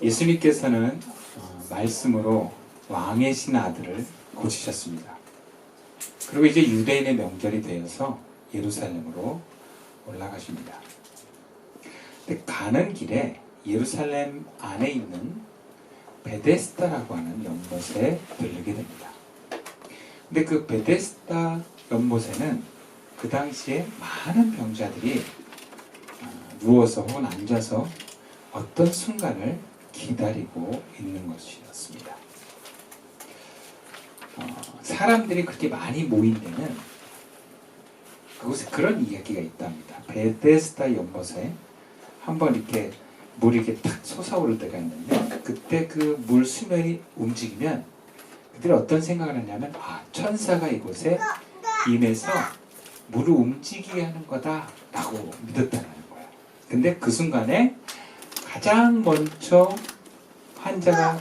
예수님께서는 말씀으로 왕의 신 아들을 고치셨습니다. 그리고 이제 유대인의 명절이 되어서 예루살렘으로 올라가십니다. 근데 가는 길에 예루살렘 안에 있는 베데스다라고 하는 연못에 들르게 됩니다. 근데 그 베데스다 연못에는 그 당시에 많은 병자들이 누워서 혹은 앉아서 어떤 순간을 기다리고 있는 것이었습니다. 사람들이 그렇게 많이 모인 데는 그곳에 그런 이야기가 있답니다. 베데스다 연못에 한번 이렇게 물이 이렇게 탁 솟아오를 때가 있는데, 그때 그 물 수면이 움직이면 그들이 어떤 생각을 하냐면, 천사가 이곳에 임해서 물을 움직이게 하는 거다라고 믿었다는 거예요. 근데 그 순간에 가장 먼저 환자가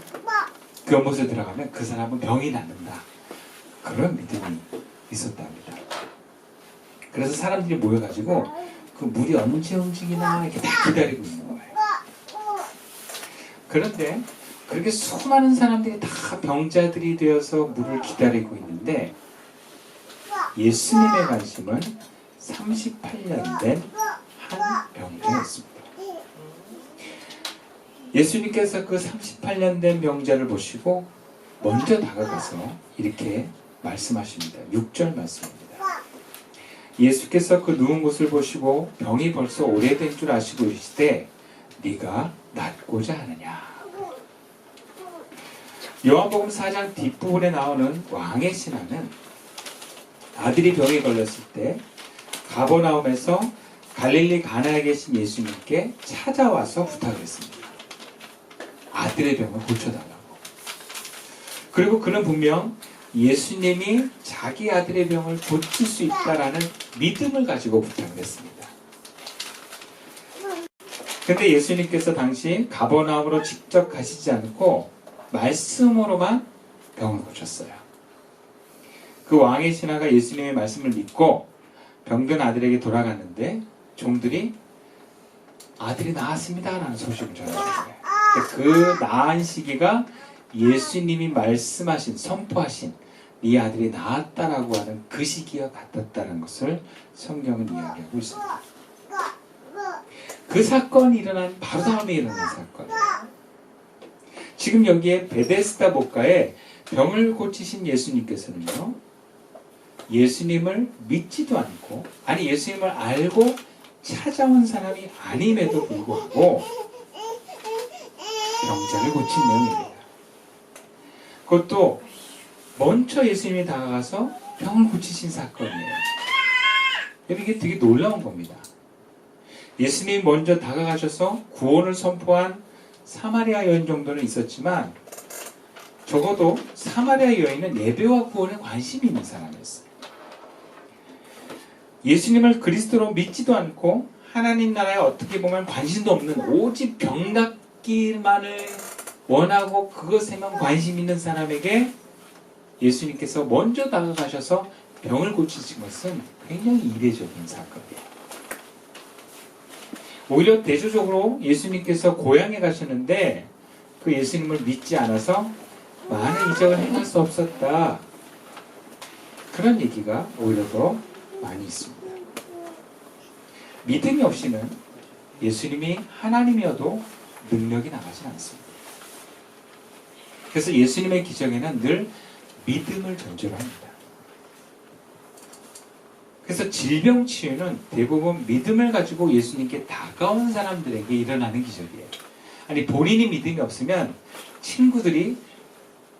그 연못에 들어가면 그 사람은 병이 낫는다, 그런 믿음이 있었답니다. 그래서 사람들이 모여가지고 그 물이 언제 움직이나 이렇게 다 기다리고 있는 거예요. 그런데 그렇게 수많은 사람들이 다 병자들이 되어서 물을 기다리고 있는데, 예수님의 관심은 38년 된 한 병자였습니다. 예수님께서 그 38년 된 병자를 보시고 먼저 다가가서 이렇게 말씀하십니다. 6절 말씀입니다. 예수께서 그 누운 곳을 보시고 병이 벌써 오래된 줄 아시고 이르시되 네가 낫고자 하느냐. 요한복음 4장 뒷부분에 나오는 왕의 신하는 아들이 병에 걸렸을 때 가버나움에서 갈릴리 가나에 계신 예수님께 찾아와서 부탁을 했습니다. 아들의 병을 고쳐달라고. 그리고 그는 분명 예수님이 자기 아들의 병을 고칠 수 있다라는 믿음을 가지고 부탁을 했습니다. 근데 예수님께서 당시 가버나움으로 직접 가시지 않고 말씀으로만 병을 고쳤어요. 그 왕의 신하가 예수님의 말씀을 믿고 병든 아들에게 돌아갔는데 종들이 아들이 나았습니다 라는 소식을 전해줬어요. 그 나은 시기가 예수님이 말씀하신, 선포하신 네 아들이 나았다라고 하는 그 시기와 같았다는 것을 성경은 이야기하고 있습니다. 그 사건이 일어난 바로 다음에 일어난 사건이에요. 지금 여기에 베데스다 목가에 병을 고치신 예수님께서는요, 예수님을 믿지도 않고, 아니 예수님을 알고 찾아온 사람이 아님에도 불구하고 병자를 고친 내용입니다. 그것도 먼저 예수님이 다가가서 병을 고치신 사건이에요. 이게 되게 놀라운 겁니다. 예수님이 먼저 다가가셔서 구원을 선포한 사마리아 여인 정도는 있었지만, 적어도 사마리아 여인은 예배와 구원에 관심이 있는 사람이었어요. 예수님을 그리스도로 믿지도 않고 하나님 나라에 어떻게 보면 관심도 없는, 오직 병 낫기만을 원하고 그것에만 관심 있는 사람에게 예수님께서 먼저 다가가셔서 병을 고치신 것은 굉장히 이례적인 사건이에요. 오히려 대조적으로 예수님께서 고향에 가시는데 그 예수님을 믿지 않아서 많은 이적을 행할 수 없었다, 그런 얘기가 오히려 더 많이 있습니다. 믿음이 없이는 예수님이 하나님이어도 능력이 나가지 않습니다. 그래서 예수님의 기적에는 늘 믿음을 전제로 합니다. 그래서 질병 치유는 대부분 믿음을 가지고 예수님께 다가온 사람들에게 일어나는 기적이에요. 아니 본인이 믿음이 없으면 친구들이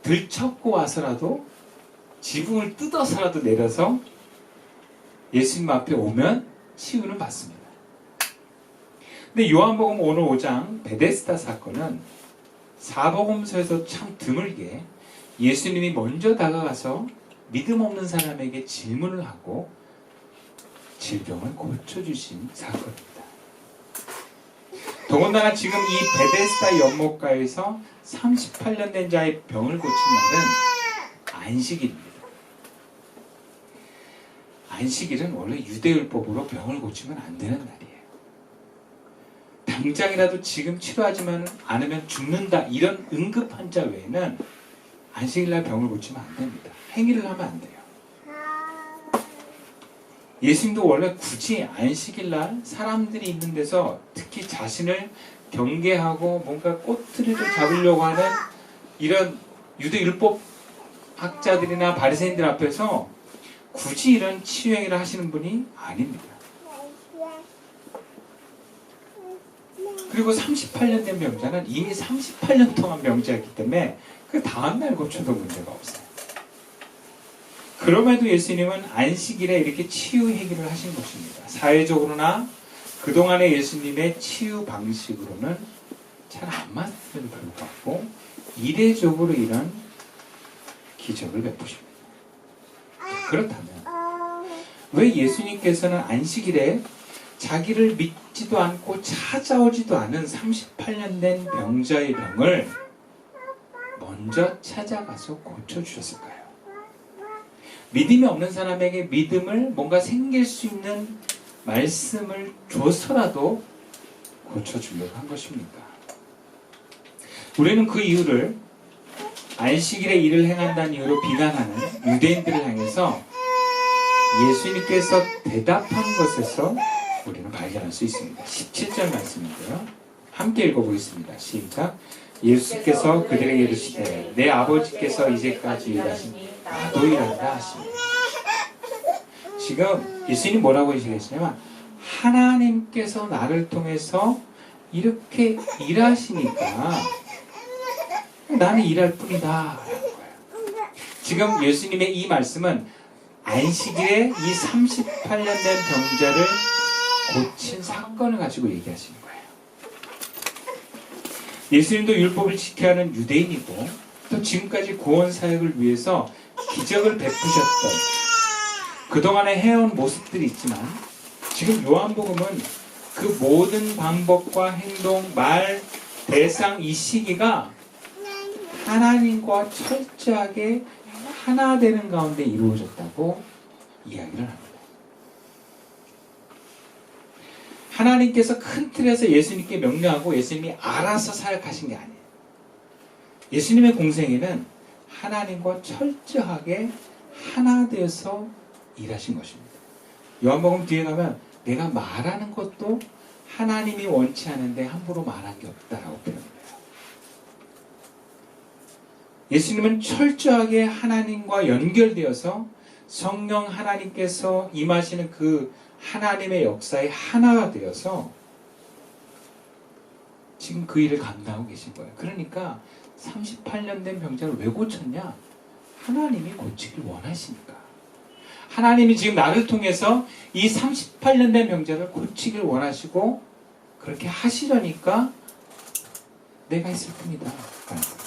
들쳐고 와서라도 지붕을 뜯어서라도 내려서 예수님 앞에 오면 치유는 받습니다. 근데 요한복음 오늘 5장 베데스다 사건은 사복음서에서 참 드물게 예수님이 먼저 다가가서 믿음 없는 사람에게 질문을 하고 질병을 고쳐주신 사건입니다. 더군다나 지금 이 베데스다 연못가에서 38년 된 자의 병을 고친 날은 안식일입니다. 안식일은 원래 유대율법으로 병을 고치면 안 되는 날이에요. 당장이라도 지금 치료하지만 않으면 죽는다 이런 응급 환자 외에는 안식일날 병을 고치면 안 됩니다. 행위를 하면 안 돼요. 예수님도 원래 굳이 안식일날 사람들이 있는 데서 특히 자신을 경계하고 뭔가 꼬투리를 잡으려고 하는 이런 유대 율법 학자들이나 바리새인들 앞에서 굳이 이런 치유행위를 하시는 분이 아닙니다. 그리고 38년 된 병자는 이미 38년 동안 병자였기 때문에 그 다음날 고쳐도 문제가 없어요. 그럼에도 예수님은 안식일에 이렇게 치유 행위를 하신 것입니다. 사회적으로나 그동안의 예수님의 치유 방식으로는 잘 안 맞음에도 불구하고 이례적으로 이런 기적을 베푸십니다. 그렇다면 왜 예수님께서는 안식일에 자기를 믿지도 않고 찾아오지도 않은 38년 된 병자의 병을 먼저 찾아가서 고쳐주셨을까요? 믿음이 없는 사람에게 믿음을 뭔가 생길 수 있는 말씀을 줘서라도 고쳐주려고 한 것입니다. 우리는 그 이유를 안식일에 일을 행한다는 이유로 비난하는 유대인들을 향해서 예수님께서 대답한 것에서 우리는 발견할 수 있습니다. 17절 말씀인데요. 함께 읽어보겠습니다. 시작. 예수께서 그들에게 이르시되 내 아버지께서 이제까지 일하신 나도 일한다 하시니. 지금 예수님이 뭐라고 하시겠냐면 하나님께서 나를 통해서 이렇게 일하시니까 나는 일할 뿐이다 라는 거예요. 지금 예수님의 이 말씀은 안식일에 이 38년 된 병자를 고친 사건을 가지고 얘기하시는 거예요. 예수님도 율법을 지켜야 하는 유대인이고 또 지금까지 구원 사역을 위해서 기적을 베푸셨던 그동안에 해온 모습들이 있지만 지금 요한복음은 그 모든 방법과 행동, 말, 대상, 이 시기가 하나님과 철저하게 하나 되는 가운데 이루어졌다고 이야기를 합니다. 하나님께서 큰 틀에서 예수님께 명령하고 예수님이 알아서 사역하신 게 아니에요. 예수님의 공생애는 하나님과 철저하게 하나 되어서 일하신 것입니다. 요한복음 뒤에 가면 내가 말하는 것도 하나님이 원치 않은데 함부로 말한 게 없다라고 표현해요. 예수님은 철저하게 하나님과 연결되어서 성령 하나님께서 임하시는 그 하나님의 역사에 하나가 되어서 지금 그 일을 감당하고 계신 거예요. 그러니까 38년 된 병자를 왜 고쳤냐? 하나님이 고치길 원하시니까. 하나님이 지금 나를 통해서 이 38년 된 병자를 고치길 원하시고 그렇게 하시려니까 내가 했을 뿐이다 라는 거죠.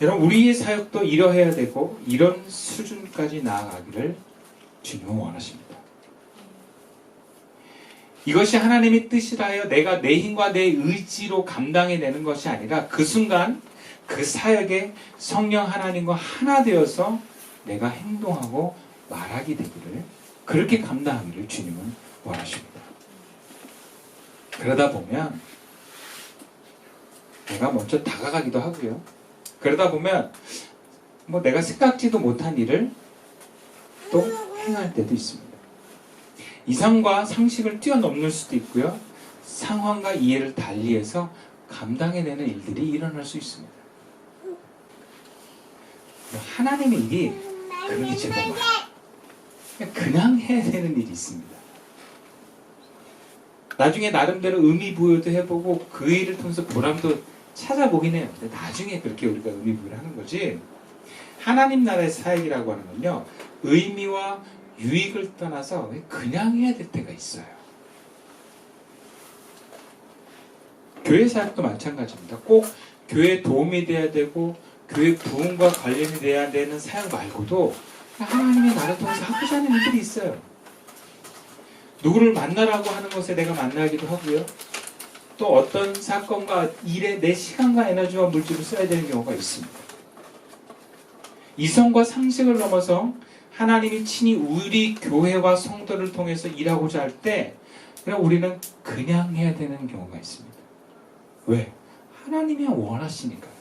여러분, 우리의 사역도 이러해야 되고 이런 수준까지 나아가기를 주님은 원하십니다. 이것이 하나님의 뜻이라여 내가 내 힘과 내 의지로 감당해내는 것이 아니라 그 순간 그 사역에 성령 하나님과 하나 되어서 내가 행동하고 말하게 되기를 그렇게 감당하기를 주님은 원하십니다. 그러다 보면 내가 먼저 다가가기도 하고요. 그러다 보면 뭐 내가 생각지도 못한 일을 또 행할 때도 있습니다. 이상과 상식을 뛰어넘을 수도 있고요. 상황과 이해를 달리해서 감당해내는 일들이 일어날 수 있습니다. 하나님의 일이 그런 게 제법 많아요. 그냥 해야 되는 일이 있습니다. 나중에 나름대로 의미 부여도 해보고 그 일을 통해서 보람도 찾아보긴 해요. 근데 나중에 그렇게 우리가 의미 부여를 하는 거지. 하나님 나라의 사역이라고 하는 건요, 의미와 유익을 떠나서 그냥 해야 될 때가 있어요. 교회 사역도 마찬가지입니다. 꼭 교회에 도움이 돼야 되고 교회 부흥과 관련이 돼야 되는 사역 말고도 하나님의 나라를 통해서 하고자 하는 일들이 있어요. 누구를 만나라고 하는 것에 내가 만나기도 하고요. 또 어떤 사건과 일에 내 시간과 에너지와 물질을 써야 되는 경우가 있습니다. 이성과 상식을 넘어서 하나님이 친히 우리 교회와 성도를 통해서 일하고자 할 때 그냥 우리는 그냥 해야 되는 경우가 있습니다. 왜? 하나님이 원하시니까요.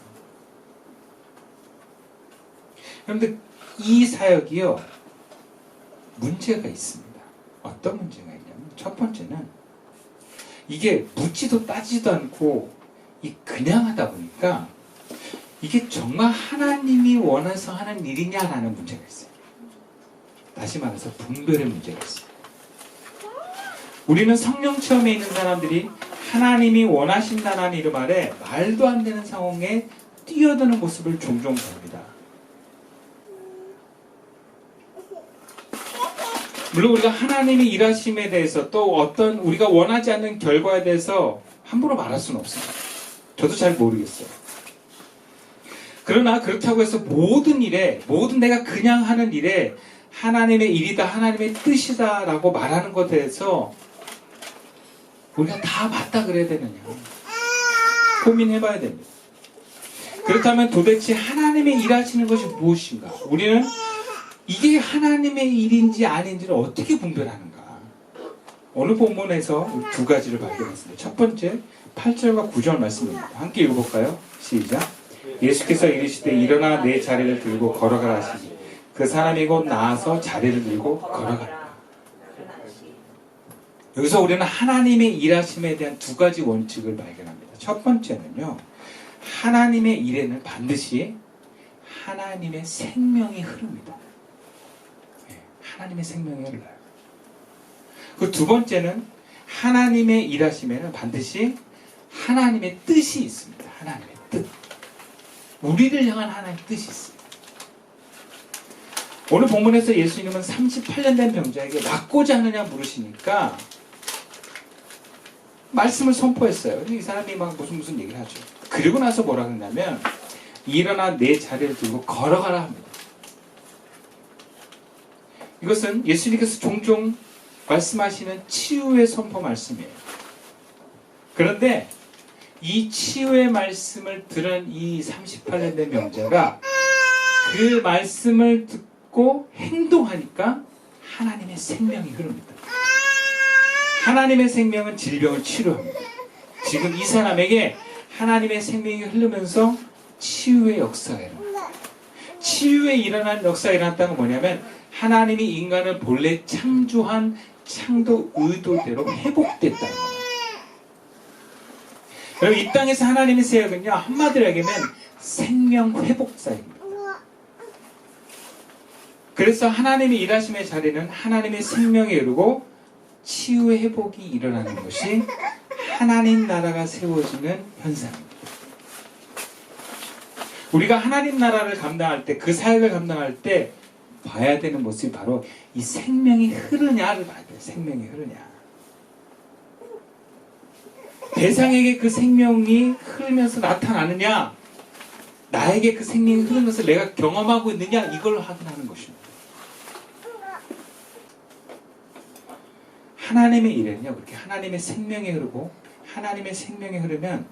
그런데 이 사역이요, 문제가 있습니다. 어떤 문제가 있냐면, 첫 번째는 이게 묻지도 따지도 않고 그냥 하다 보니까 이게 정말 하나님이 원해서 하는 일이냐라는 문제가 있어요. 다시 말해서 분별의 문제가 있어요. 우리는 성령 체험에 있는 사람들이 하나님이 원하신다는 이름 아래 말도 안 되는 상황에 뛰어드는 모습을 종종 봅니다. 물론 우리가 하나님의 일하심에 대해서 또 어떤 우리가 원하지 않는 결과에 대해서 함부로 말할 수는 없습니다. 저도 잘 모르겠어요. 그러나 그렇다고 해서 모든 일에, 모든 내가 그냥 하는 일에 하나님의 일이다, 하나님의 뜻이다 라고 말하는 것에 대해서 우리가 다 맞다 그래야 되느냐 고민해봐야 됩니다. 그렇다면 도대체 하나님의 일하시는 것이 무엇인가? 우리는 이게 하나님의 일인지 아닌지를 어떻게 분별하는가? 오늘 본문에서 두 가지를 발견했습니다. 첫 번째, 8절과 9절 말씀입니다. 함께 읽어볼까요? 시작. 예수께서 이르시되 일어나 내 자리를 들고 걸어가라 하시니 그 사람이 곧 나아서 자리를 들고 걸어가라. 여기서 우리는 하나님의 일하심에 대한 두 가지 원칙을 발견합니다. 첫 번째는요, 하나님의 일에는 반드시 하나님의 생명이 흐릅니다. 하나님의 생명이 흘러요. 그 두 번째는 하나님의 일하심에는 반드시 하나님의 뜻이 있습니다. 하나님의 뜻. 우리를 향한 하나님의 뜻이 있습니다. 오늘 본문에서 예수님은 38년 된 병자에게 낫고자 하느냐 물으시니까 말씀을 선포했어요. 이 사람이 막 무슨 얘기를 하죠. 그리고 나서 뭐라 그러냐면 일어나 내 자리를 들고 걸어가라 합니다. 이것은 예수님께서 종종 말씀하시는 치유의 선포 말씀이에요. 그런데 이 치유의 말씀을 들은 이 38년 된 명자가 그 말씀을 듣고 행동하니까 하나님의 생명이 흐릅니다. 하나님의 생명은 질병을 치료합니다. 지금 이 사람에게 하나님의 생명이 흐르면서 치유의 역사가 일어납니다. 치유에 일어난 역사가 일어났다는 건 뭐냐면 하나님이 인간을 본래 창조한 창조 의도대로 회복됐다는 겁니다. 그럼 이 땅에서 하나님의 사역은요, 한마디로 얘기하면 생명 회복사역입니다. 그래서 하나님의 일하심의 자리는 하나님의 생명에 이르고 치유의 회복이 일어나는 것이 하나님 나라가 세워지는 현상입니다. 우리가 하나님 나라를 감당할 때, 그 사역을 감당할 때 봐야 되는 모습이 바로 이 생명이 흐르냐를 봐야 돼요. 생명이 흐르냐. 대상에게 그 생명이 흐르면서 나타나느냐, 나에게 그 생명이 흐르면서 내가 경험하고 있느냐, 이걸 확인하는 것입니다. 하나님의 일에는요, 그렇게 하나님의 생명이 흐르고 하나님의 생명이 흐르면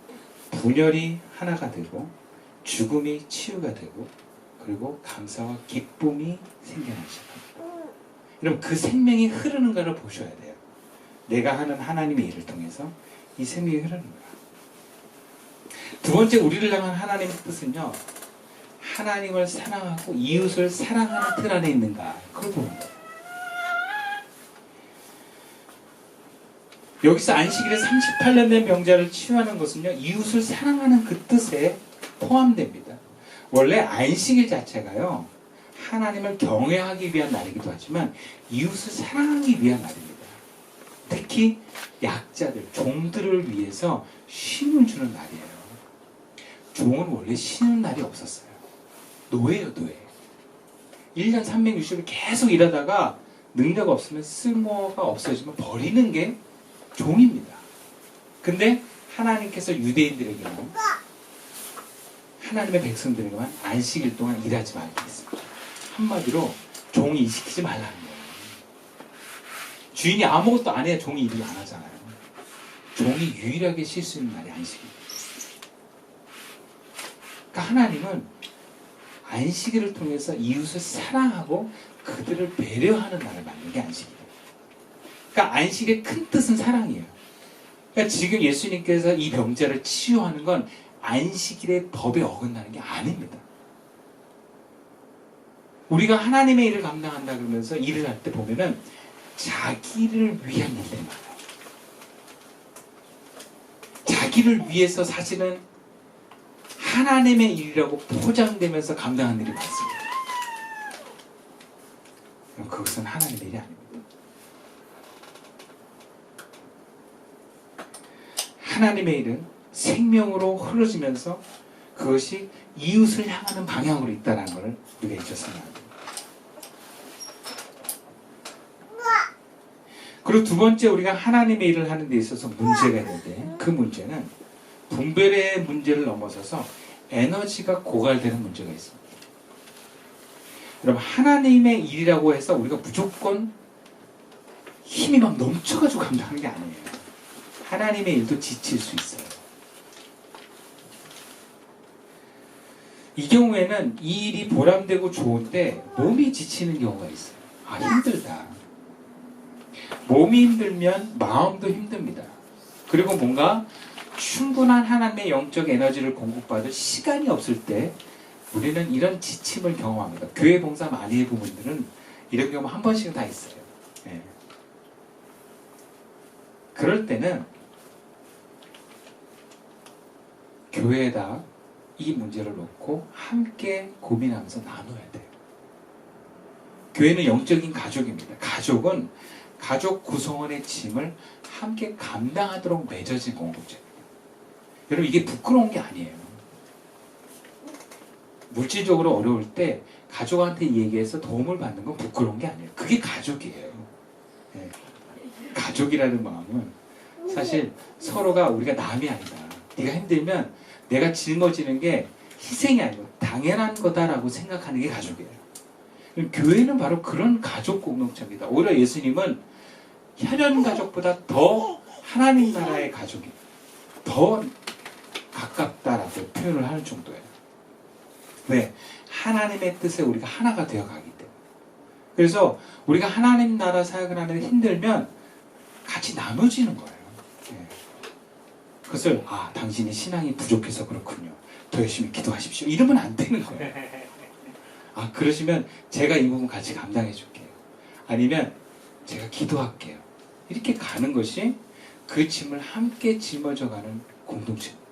분열이 하나가 되고 죽음이 치유가 되고 그리고 감사와 기쁨이 생겨나기 시작합니다. 여러분, 그 생명이 흐르는가를 보셔야 돼요. 내가 하는 하나님의 일을 통해서 이 생명이 흐르는 거야. 두 번째, 우리를 향한 하나님의 뜻은요, 하나님을 사랑하고 이웃을 사랑하는 틀 안에 있는가, 그걸 보는 거예요. 여기서 안식일에 38년 된 병자를 치유하는 것은요, 이웃을 사랑하는 그 뜻에 포함됩니다. 원래 안식일 자체가요, 하나님을 경외하기 위한 날이기도 하지만 이웃을 사랑하기 위한 날입니다. 특히 약자들, 종들을 위해서 쉼을 주는 날이에요. 종은 원래 쉬는 날이 없었어요. 노예요, 노예. 1년 360일 계속 일하다가 능력 없으면 쓸모가 없어지면 버리는 게 종입니다. 근데 하나님께서 유대인들에게는, 하나님의 백성들에게만 안식일 동안 일하지 말게 했습니다. 한마디로 종이 일시키지 말라는 거예요. 주인이 아무것도 안 해야 종이 일을 안 하잖아요. 종이 유일하게 쉴 수 있는 날이 안식일이에요. 그러니까 하나님은 안식일을 통해서 이웃을 사랑하고 그들을 배려하는 날을 만든 게 안식이에요. 그러니까 안식의 큰 뜻은 사랑이에요. 그러니까 지금 예수님께서 이 병자를 치유하는 건 안식일의 법에 어긋나는 게 아닙니다. 우리가 하나님의 일을 감당한다 그러면서 일을 할 때 보면은 자기를 위한 일들이 많아요. 자기를 위해서 사실은 하나님의 일이라고 포장되면서 감당하는 일이 많습니다. 그것은 하나님의 일이 아닙니다. 하나님의 일은 생명으로 흐르지면서 그것이 이웃을 향하는 방향으로 있다는 것을 우리가 잊었으면 안 됩니다. 그리고 두 번째, 우리가 하나님의 일을 하는 데 있어서 문제가 있는데, 그 문제는 분별의 문제를 넘어서서 에너지가 고갈되는 문제가 있습니다. 여러분, 하나님의 일이라고 해서 우리가 무조건 힘이 막 넘쳐가지고 감당하는 게 아니에요. 하나님의 일도 지칠 수 있어요. 이 경우에는 이 일이 보람되고 좋은데 몸이 지치는 경우가 있어요. 아, 힘들다. 몸이 힘들면 마음도 힘듭니다. 그리고 뭔가 충분한 하나님의 영적 에너지를 공급받을 시간이 없을 때 우리는 이런 지침을 경험합니다. 교회 봉사 많이 해본 분들은 이런 경우 한 번씩은 다 있어요. 네. 그럴 때는 교회에다 이 문제를 놓고 함께 고민하면서 나눠야 돼요. 교회는 영적인 가족입니다. 가족은 가족 구성원의 짐을 함께 감당하도록 맺어진 공동체입니다. 여러분, 이게 부끄러운 게 아니에요. 물질적으로 어려울 때 가족한테 얘기해서 도움을 받는 건 부끄러운 게 아니에요. 그게 가족이에요. 네. 가족이라는 마음은 사실 서로가 우리가 남이 아니다. 네가 힘들면 내가 짊어지는 게 희생이 아니고 당연한 거다라고 생각하는 게 가족이에요. 교회는 바로 그런 가족 공동체입니다. 오히려 예수님은 혈연 가족보다 더 하나님 나라의 가족이 더 가깝다라고 표현을 하는 정도예요. 왜? 하나님의 뜻에 우리가 하나가 되어가기 때문에. 그래서 우리가 하나님 나라 사역을 하는데 힘들면 같이 나눠지는 거예요. 네. 그것을 당신이 신앙이 부족해서 그렇군요. 더 열심히 기도하십시오. 이러면 안 되는 거예요. 그러시면 제가 이 부분 같이 감당해 줄게요. 아니면 제가 기도할게요. 이렇게 가는 것이 그 짐을 함께 짊어져가는 공동체입니다.